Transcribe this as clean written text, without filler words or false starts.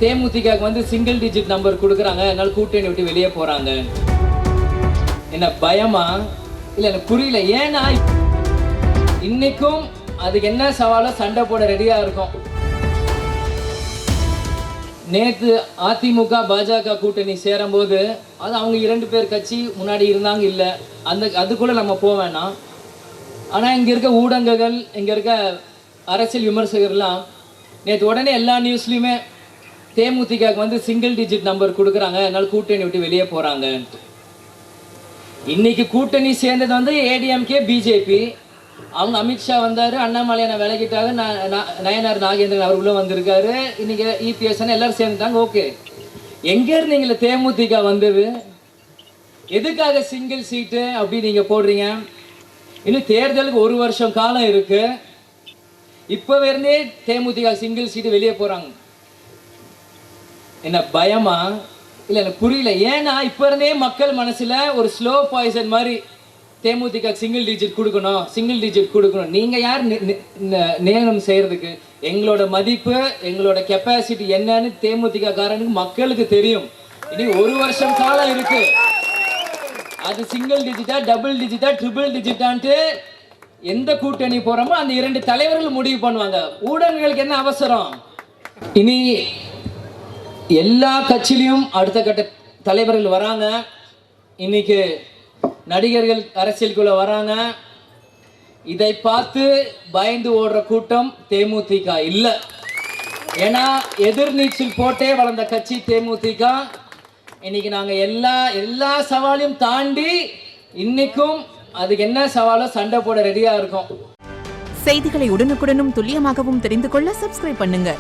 தேமுதிகக்கு வந்து single digit number கொடுக்குறாங்க, அதனால கூட்டணி விட்டு வெளியே போறாங்க. என்ன பயமா? இல்லை எனக்கு புரியல. ஏன்னா இன்னைக்கும் அதுக்கு என்ன சவாலோ சண்டை போட ரெடியா இருக்கும். நேற்று அதிமுக பாஜக கூட்டணி சேரும்போது அது அவங்க 2 பேர் கட்சி முன்னாடி இருந்தாங்க, இல்லை அதுக்குள்ள நம்ம போக வேணாம். ஆனால் இங்கே இருக்க ஊடகங்கள், இங்கே இருக்க அரசியல் விமர்சகர்லாம் நேற்று உடனே எல்லா நியூஸ்லையுமே தேமுதிகக்கு வந்து சிங்கிள் டிஜிட் நம்பர் கொடுக்குறாங்க, அதனால கூட்டணி விட்டு வெளியே போகிறாங்க. இன்னைக்கு கூட்டணி சேர்ந்தது வந்து ஏடிஎம்கே பிஜேபி. அவங்க அமித்ஷா வந்தார், அண்ணாமலையை விலகிட்டாங்க, நயனார் நாகேந்திரன் அவர் உள்ளே வந்திருக்காரு, இன்னைக்கு இபிஎஸ்ன்னு எல்லாரும் சேர்ந்துட்டாங்க. ஓகே, எங்கே இருந்தீங்களே தேமுதிக வந்தது? எதுக்காக சிங்கிள் சீட்டு அப்படி நீங்கள் போடுறீங்க? இன்னும் தேர்தலுக்கு 1 வருஷம் காலம் இருக்கு. இப்போவே இருந்தே தேமுதிக சிங்கிள் சீட்டு வெளியே போகிறாங்க. என்ன பயமா? இல்லை எனக்கு புரியல. ஏன்னா இப்போ இருந்தே மக்கள் மனசில் ஒரு ஸ்லோ பாய்சன் மாதிரி தேமுதிக சிங்கிள் டிஜிட் கொடுக்கணும், சிங்கிள் டிஜிட் கொடுக்கணும். நீங்கள் யார் நியமனம் செய்கிறதுக்கு? எங்களோட மதிப்பு, எங்களோட கெப்பாசிட்டி என்னன்னு தேமுதிக காரனுக்கு மக்களுக்கு தெரியும். இனி 1 வருஷம் காலம் இருக்கு. அது சிங்கிள் டிஜிட்டா, டபுள் டிஜிட்டா, ட்ரிபிள் டிஜிட்டான்ட்டு எந்த கூட்டணி போகிறோமோ அந்த 2 தலைவர்கள் முடிவு பண்ணுவாங்க. ஊடகங்களுக்கு என்ன அவசரம்? இனி எல்லா கட்சியிலையும் அடுத்த கட்ட தலைவர்கள் வராங்க. இன்னைக்கு நடிகர்கள் அரசியலுக்குள்ள வராங்க. இதை பார்த்து பயந்து ஓடுற கூட்டம் தேமுதிக இல்லை. ஏன்னா எதிர்நீச்சல் போட்டே வளர்ந்த கட்சி தேமுதிக. இன்னைக்கு நாங்கள் எல்லா சவாலையும் தாண்டி இன்னைக்கும் அதுக்கு என்ன சவாலோ சண்டை போட ரெடியா இருக்கோம். செய்திகளை உடனுக்குடனும் துல்லியமாகவும் தெரிந்து கொள்ள சப்ஸ்கிரைப் பண்ணுங்க.